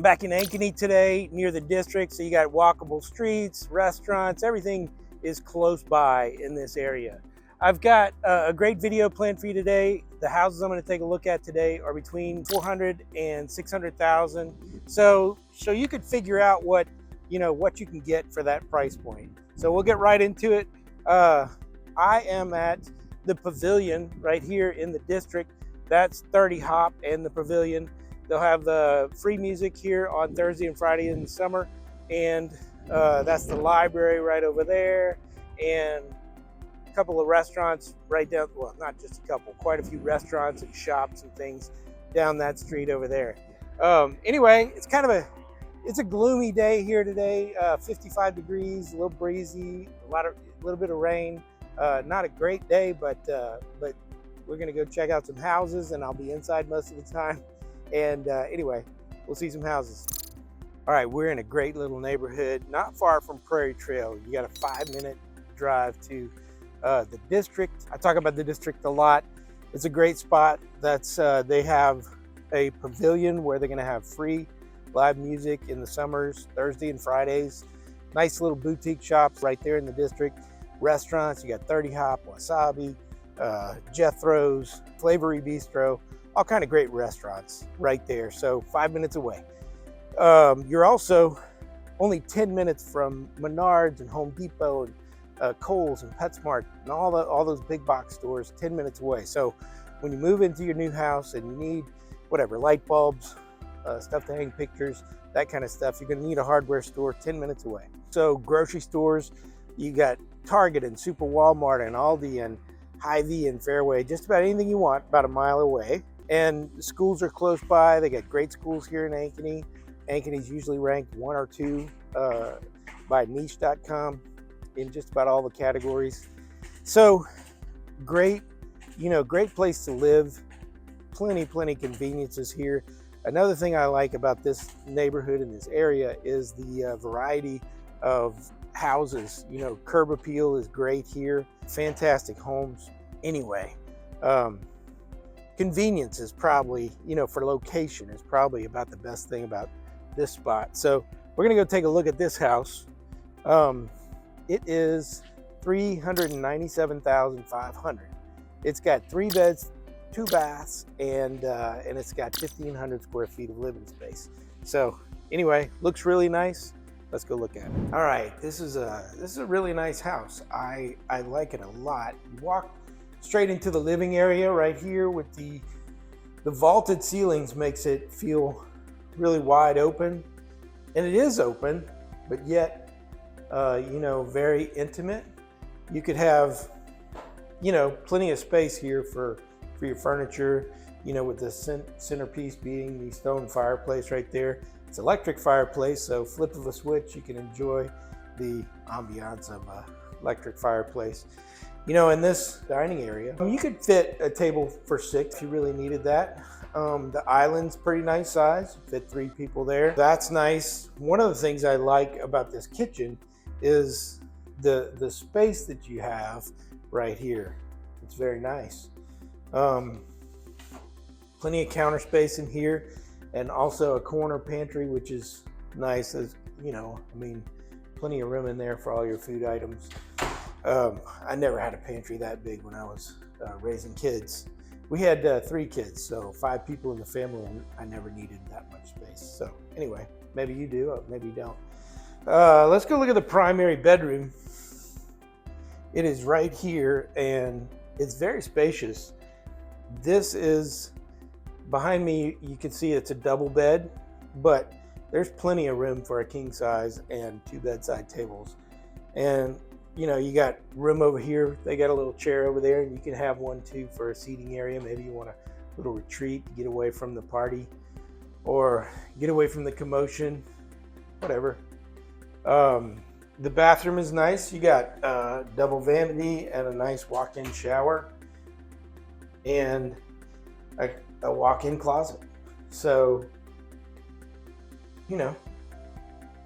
back in Ankeny today near the district, so you got walkable streets, restaurants, everything is close by in this area. I've got a great video planned for you today. The houses I'm going to take a look at today are between 400 and 600,000. So you could figure out what you can get for that price point. So we'll get right into it. I am at the Pavilion right here in the district. That's 30 Hop and the Pavilion. They'll have the free music here on Thursday and Friday in the summer. And that's the library right over there. And a couple of restaurants right down, well, not just a couple, quite a few restaurants and shops and things down that street over there. Anyway, it's a gloomy day here today, 55 degrees, a little breezy, a little bit of rain. Not a great day, but we're gonna go check out some houses, and I'll be inside most of the time. And anyway, we'll see some houses. All right, we're in a great little neighborhood, not far from Prairie Trail. You got a 5-minute drive to the district. I talk about the district a lot. It's a great spot. They have a pavilion where they're gonna have free live music in the summers, Thursday and Fridays. Nice little boutique shops right there in the district. Restaurants, you got 30 Hop, Wasabi, Jethro's, Flavory Bistro, all kind of great restaurants right there. So 5 minutes away. You're also only 10 minutes from Menards and Home Depot and Kohl's and PetSmart and all those big box stores, 10 minutes away. So when you move into your new house and you need whatever, light bulbs, stuff to hang pictures, that kind of stuff, you're gonna need a hardware store 10 minutes away. So grocery stores, you got Target and Super Walmart and Aldi and Hy-Vee and Fairway, just about anything you want, about a mile away. And the schools are close by. They got great schools here in Ankeny. Ankeny's usually ranked 1 or 2 by niche.com in just about all the categories. So great place to live. Plenty conveniences here. Another thing I like about this neighborhood in this area is the variety of houses. Curb appeal is great here. Fantastic homes. Anyway, convenience is probably, for location, is probably about the best thing about this spot. So we're gonna go take a look at this house. It is $397,500. It's got 3 beds, 2 baths, and it's got 1,500 square feet of living space. So anyway, looks really nice. Let's go look at it. All right, this is a really nice house. I like it a lot. You walk straight into the living area right here with the vaulted ceilings, makes it feel really wide open. And it is open, but yet, very intimate. You could have, plenty of space here for your furniture, with the centerpiece being the stone fireplace right there. It's electric fireplace, so flip of a switch, you can enjoy the ambiance of an electric fireplace. In this dining area, you could fit a table for 6 if you really needed that. The island's pretty nice size, fit 3 people there. That's nice. One of the things I like about this kitchen is the space that you have right here. It's very nice. Plenty of counter space in here, and also a corner pantry, which is nice. As plenty of room in there for all your food items. I never had a pantry that big when I was raising kids. We had 3 kids, so 5 people in the family, and I never needed that much space. So anyway, maybe you do, maybe you don't. Let's go look at the primary bedroom. It is right here, and it's very spacious. This is behind me. You can see it's a double bed, but there's plenty of room for a king size and 2 bedside tables. And you got room over here. They got a little chair over there, and you can have one too for a seating area. Maybe you want a little retreat to get away from the party or get away from the commotion, whatever. The bathroom is nice. You got double vanity and a nice walk-in shower and a walk-in closet. So,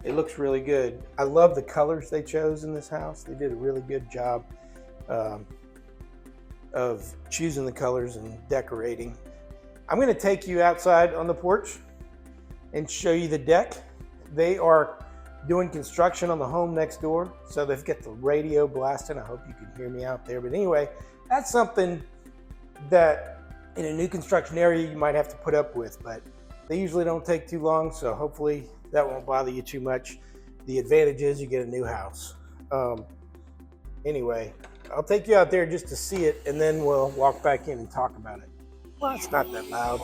it looks really good. I love the colors they chose in this house. They did a really good job of choosing the colors and decorating. I'm going to take you outside on the porch and show you the deck. They are doing construction on the home next door, so they've got the radio blasting. I hope you can hear me out there. But anyway, that's something that in a new construction area you might have to put up with, but they usually don't take too long, so hopefully that won't bother you too much. The advantage is you get a new house. Anyway, I'll take you out there just to see it, and then we'll walk back in and talk about it. Well, it's not that loud.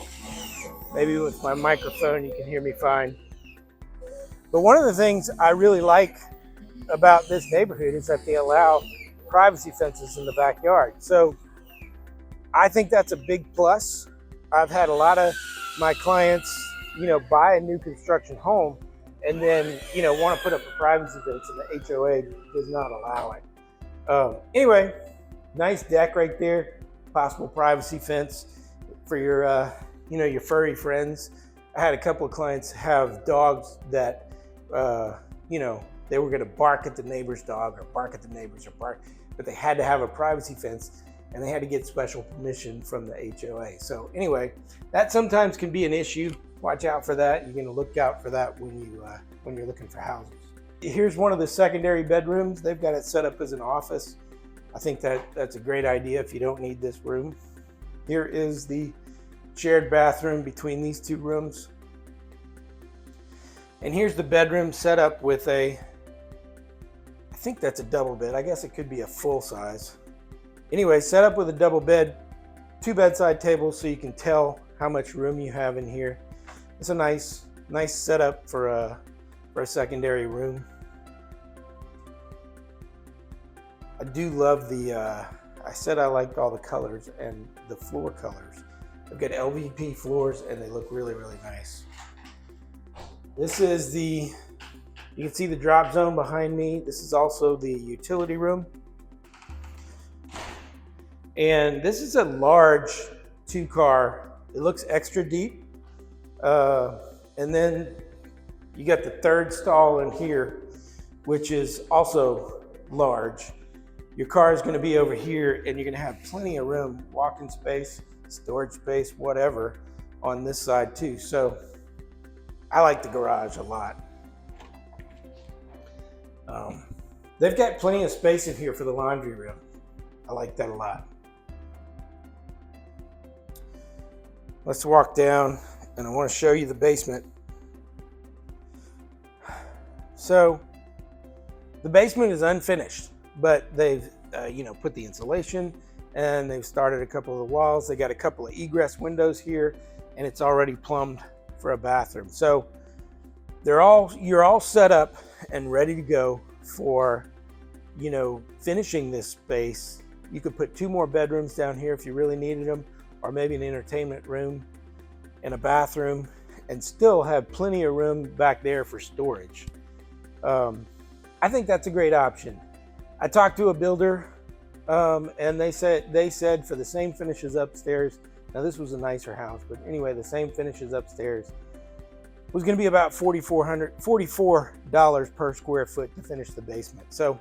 Maybe with my microphone you can hear me fine. But one of the things I really like about this neighborhood is that they allow privacy fences in the backyard. So I think that's a big plus. I've had a lot of my clients, buy a new construction home and then, want to put up a privacy fence, and the HOA does not allow it. Anyway, nice deck right there, possible privacy fence for your, your furry friends. I had a couple of clients have dogs that, they were going to bark at the neighbor's dog or bark at the neighbors but they had to have a privacy fence and they had to get special permission from the HOA. So anyway, that sometimes can be an issue. Watch out for that. You're going to look out for that when you're looking for houses. Here's one of the secondary bedrooms. They've got it set up as an office. I think that's a great idea if you don't need this room. Here is the shared bathroom between these two rooms. And here's the bedroom set up with I think that's a double bed. I guess it could be a full size. Anyway, set up with a double bed, 2 bedside tables so you can tell how much room you have in here. It's a nice setup for a secondary room. I do love I said I liked all the colors and the floor colors. I've got LVP floors and they look really, really nice. This is you can see the drop zone behind me. This is also the utility room. And this is a large 2-car. It looks extra deep. And then you got the 3rd stall in here, which is also large. Your car is going to be over here and you're going to have plenty of room, walking space, storage space, whatever, on this side too. So I like the garage a lot. They've got plenty of space in here for the laundry room. I like that a lot. Let's walk down and I want to show you the basement. So the basement is unfinished, but they've put the insulation and they've started a couple of the walls. They got a couple of egress windows here and it's already plumbed for a bathroom. So you're all set up and ready to go for finishing this space. You could put 2 more bedrooms down here if you really needed them, or maybe an entertainment room and a bathroom, and still have plenty of room back there for storage. I think that's a great option. I talked to a builder and they said for the same finishes upstairs, now this was a nicer house, but anyway, the same finishes upstairs was going to be about $44 per square foot to finish the basement. So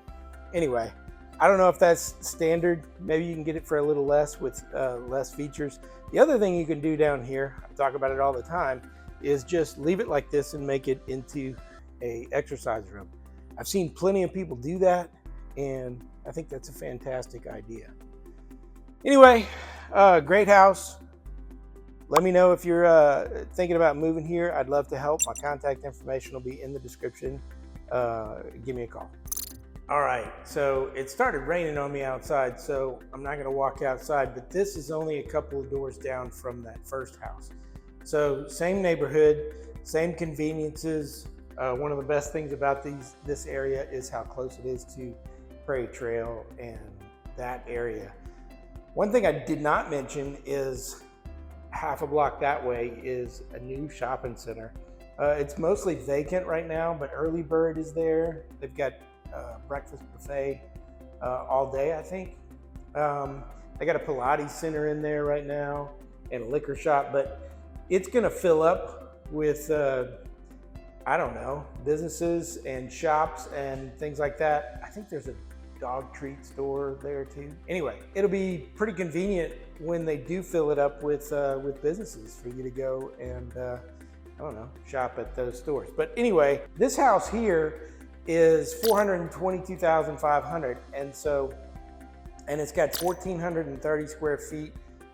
anyway, I don't know if that's standard. Maybe you can get it for a little less with less features. The other thing you can do down here, I talk about it all the time, is just leave it like this and make it into a exercise room. I've seen plenty of people do that, and I think that's a fantastic idea. Anyway, great house. Let me know if you're thinking about moving here. I'd love to help. My contact information will be in the description. Give me a call. All right, so it started raining on me outside, so I'm not gonna walk outside, but this is only a couple of doors down from that first house. So same neighborhood, same conveniences. One of the best things about this area is how close it is to Prairie Trail and that area. One thing I did not mention is half a block that way is a new shopping center. It's mostly vacant right now, but Early Bird is there. They've got breakfast buffet all day, I think. They got a Pilates center in there right now and a liquor shop, but it's gonna fill up with, I don't know, businesses and shops and things like that. I think there's a dog treat store there too. Anyway, it'll be pretty convenient when they do fill it up with businesses for you to go and I don't know, shop at those stores. But anyway, this house here is 422,500, and it's got 1,430 square feet.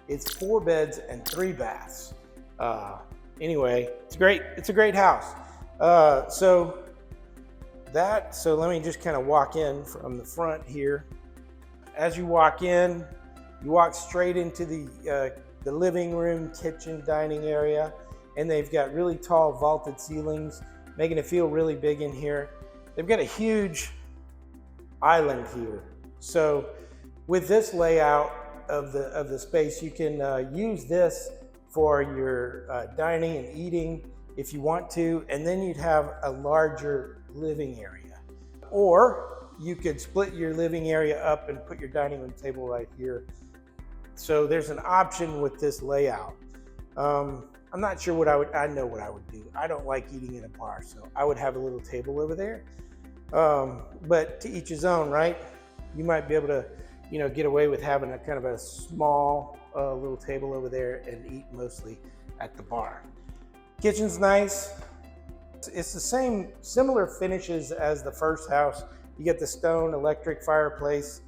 It's 4 beds and 3 baths. Anyway, it's great. It's a great house. So let me just kind of walk in from the front here. As you walk in, you walk straight into the living room, kitchen, dining area, and they've got really tall vaulted ceilings, making it feel really big in here. They've got a huge island here. So with this layout of the space, you can use this for your dining and eating if you want to, and then you'd have a larger living area. Or you could split your living area up and put your dining room table right here. So there's an option with this layout. I'm not sure I know what I would do. I don't like eating in a bar, so I would have a little table over there. But to each his own, right? You might be able to, get away with having a kind of a small little table over there and eat mostly at the bar. Kitchen's nice. It's the similar finishes as the first house. You get the stone electric fireplace.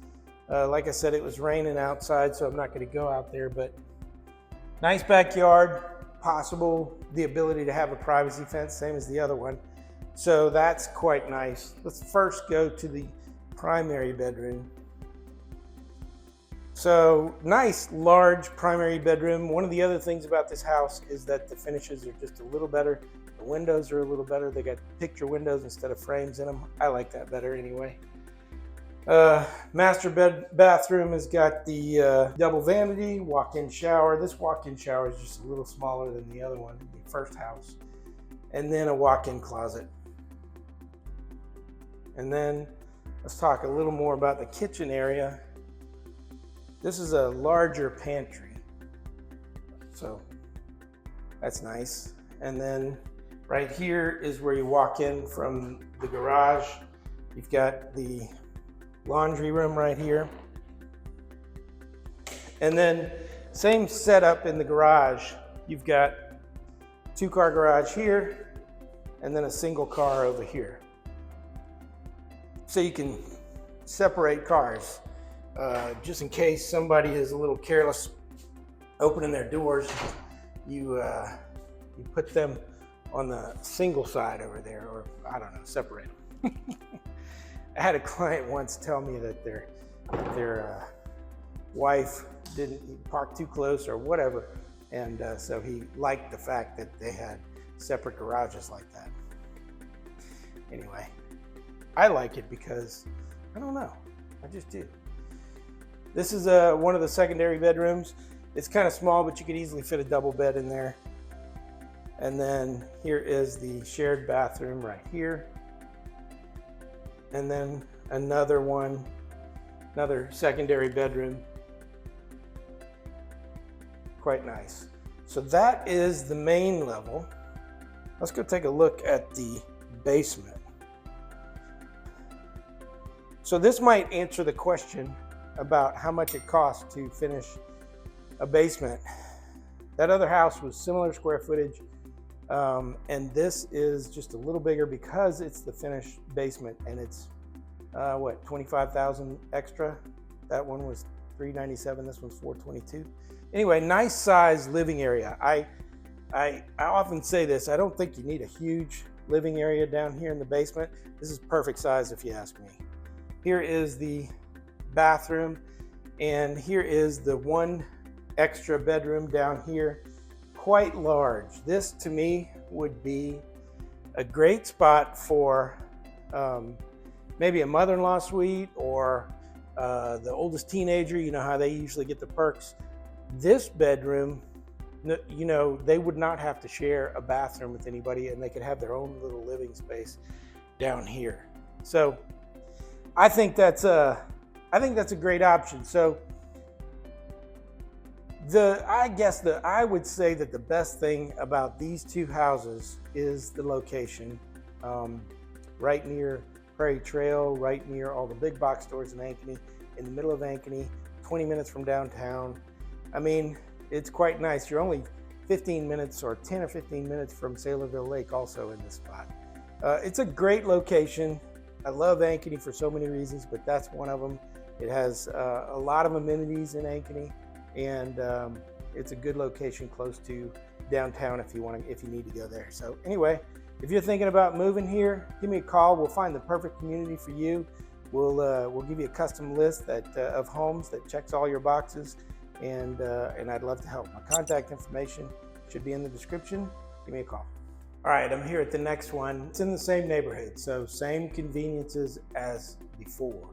Like I said, it was raining outside, so I'm not going to go out there, but nice backyard, possible the ability to have a privacy fence, same as the other one. So that's quite nice. Let's first go to the primary bedroom. So nice, large primary bedroom. One of the other things about this house is that the finishes are just a little better. The windows are a little better. They got picture windows instead of frames in them. I like that better anyway. Master bathroom has got the double vanity, walk-in shower. This walk-in shower is just a little smaller than the other one, the first house. And then a walk-in closet. And then let's talk a little more about the kitchen area. This is a larger pantry, so that's nice. And then right here is where you walk in from the garage. You've got the laundry room right here. And then same setup in the garage. You've got 2-car garage here and then a single car over here. So you can separate cars just in case somebody is a little careless opening their doors. You put them on the single side over there, or I don't know, separate them. I had a client once tell me that their wife didn't park too close or whatever, and so he liked the fact that they had separate garages like that. Anyway, I like it because, I don't know, I just do. This is one of the secondary bedrooms. It's kind of small, but you could easily fit a double bed in there. And then here is the shared bathroom right here. And then another one, another secondary bedroom. Quite nice. So that is the main level. Let's go take a look at the basement. So this might answer the question about how much it costs to finish a basement. That other house was similar square footage, and this is just a little bigger because it's the finished basement, and it's what, 25,000 extra. That one was $397. This one's $422. Anyway, nice size living area. I often say this. I don't think you need a huge living area down here in the basement. This is perfect size if you ask me. Here is the bathroom, and here is the one extra bedroom down here. Quite large. This to me would be a great spot for maybe a mother-in-law suite, or the oldest teenager. You know how they usually get the perks. This bedroom, they would not have to share a bathroom with anybody, and they could have their own little living space down here. So I think that's a great option. So I would say that the best thing about these two houses is the location. Right near Prairie Trail, right near all the big box stores in Ankeny, in the middle of Ankeny, 20 minutes from downtown. I mean, it's quite nice. You're only 15 minutes or 10 or 15 minutes from Saylorville Lake also in this spot. It's a great location. I love Ankeny for so many reasons, but that's one of them. It has a lot of amenities in Ankeny, and it's a good location close to downtown if you need to go there. So anyway, if you're thinking about moving here, give me a call. We'll find the perfect community for you. We'll give you a custom list of homes that checks all your boxes, and I'd love to help. My contact information should be in the description. Give me a call. All right, I'm here at the next one. It's in the same neighborhood, so same conveniences as before.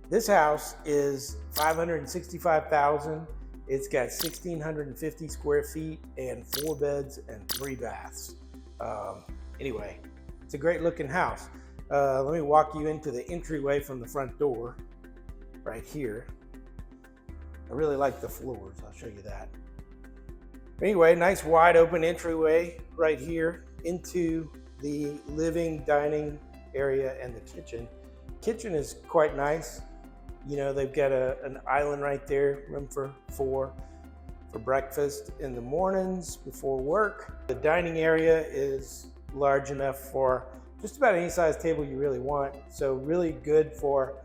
This house is $565,000. It's got 1,650 square feet and 4 beds and 3 baths. Anyway, it's a great looking house. Let me walk you into the entryway from the front door right here. I really like the floors. I'll show you that. Anyway, nice wide open entryway right here into the living, dining area and the kitchen. Kitchen is quite nice. You know, they've got an island right there, room for 4 for breakfast in the mornings before work. The dining area is large enough for just about any size table you really want. So really good for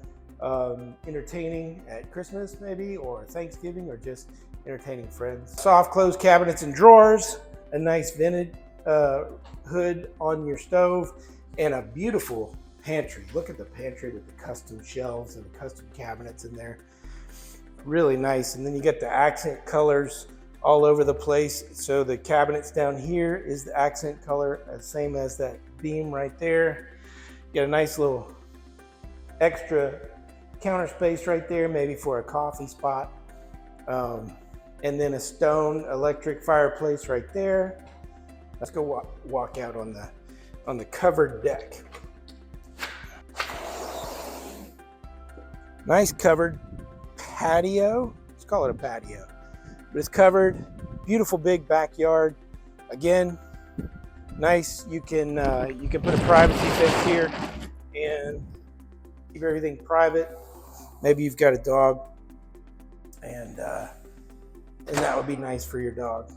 entertaining at Christmas maybe, or Thanksgiving, or just entertaining friends. Soft closed cabinets and drawers, a nice vented hood on your stove, and a beautiful pantry. Look at the pantry with the custom shelves and the custom cabinets in there. Really nice. And then you get the accent colors all over the place. So the cabinets down here is the accent color, same as that beam right there. You got a nice little extra counter space right there, maybe for a coffee spot. And then a stone electric fireplace right there. Let's go walk out on the covered deck. Nice covered patio. Let's call it a patio, but it's covered. Beautiful big backyard. Again, nice. You can put a privacy fence here and keep everything private. Maybe you've got a dog, and that would be nice for your dog.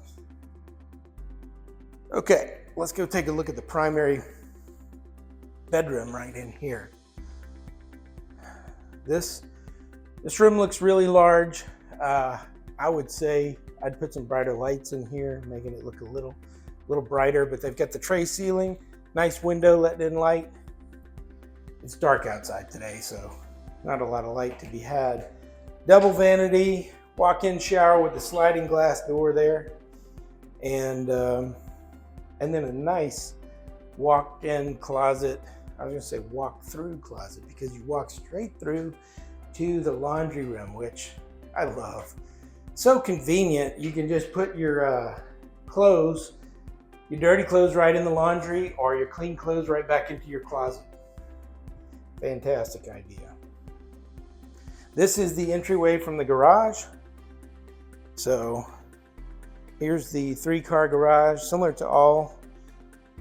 Okay, let's go take a look at the primary bedroom right in here. This room looks really large. I would say I'd put some brighter lights in here, making it look a little brighter, but they've got the tray ceiling, nice window letting in light. It's dark outside today, so not a lot of light to be had. Double vanity, walk-in shower with the sliding glass door there, and then a nice walk-in closet. I was gonna say walk-through closet, because you walk straight through to the laundry room, which I love. So convenient. You can just put your clothes, your dirty clothes right in the laundry, or your clean clothes right back into your closet. Fantastic idea. This is the entryway from the garage. So here's the 3-car garage, similar to all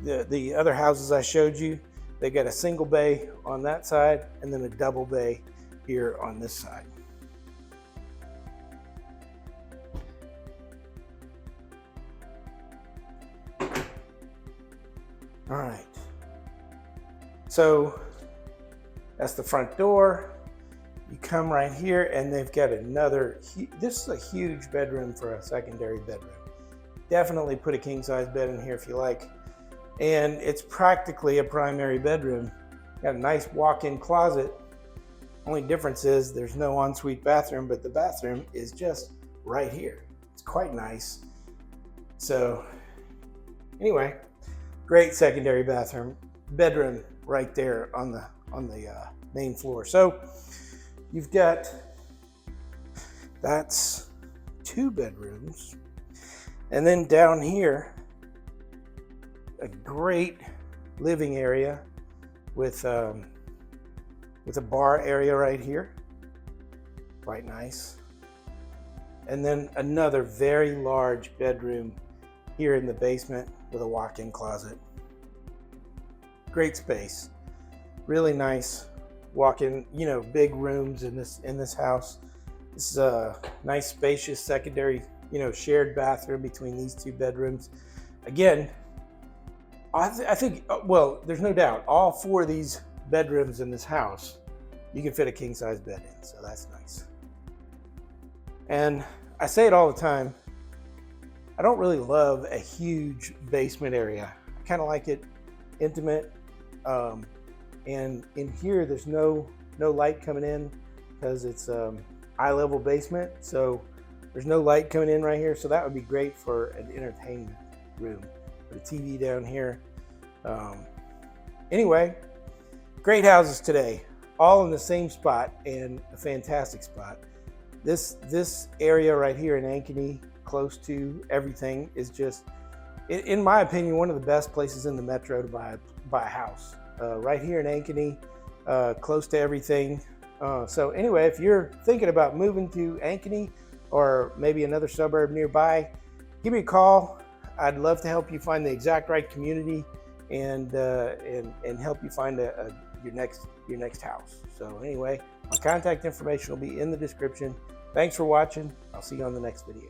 the other houses I showed you. They got a single bay on that side and then a double bay here on this side. All right, so that's the front door. You come right here and they've got another, this is a huge bedroom for a secondary bedroom. Definitely put a king-size bed in here if you like. And it's practically a primary bedroom. Got a nice walk-in closet. Only difference is there's no ensuite bathroom, but the bathroom is just right here. It's quite nice. So anyway, great secondary bedroom right there on the main floor. So you've got, that's 2 bedrooms. And then down here, a great living area with a bar area right here. Quite nice. And then another very large bedroom here in the basement with a walk-in closet. Great space. Really nice walk-in, big rooms in this house. This is a nice spacious secondary shared bathroom between these two bedrooms. Again, I think, well, there's no doubt, all 4 of these bedrooms in this house, you can fit a king size bed in, so that's nice. And I say it all the time, I don't really love a huge basement area. I kind of like it intimate. And in here, there's no light coming in because it's eye level basement. So there's no light coming in right here. So that would be great for an entertainment room. Put a TV down here. Anyway, great houses today, all in the same spot and a fantastic spot. This area right here in Ankeny, close to everything, is just, in my opinion, one of the best places in the metro to buy a house. Right here in Ankeny, close to everything. So anyway, if you're thinking about moving to Ankeny or maybe another suburb nearby, give me a call. I'd love to help you find the exact right community and help you find your next house. So anyway, my contact information will be in the description. Thanks for watching. I'll see you on the next video.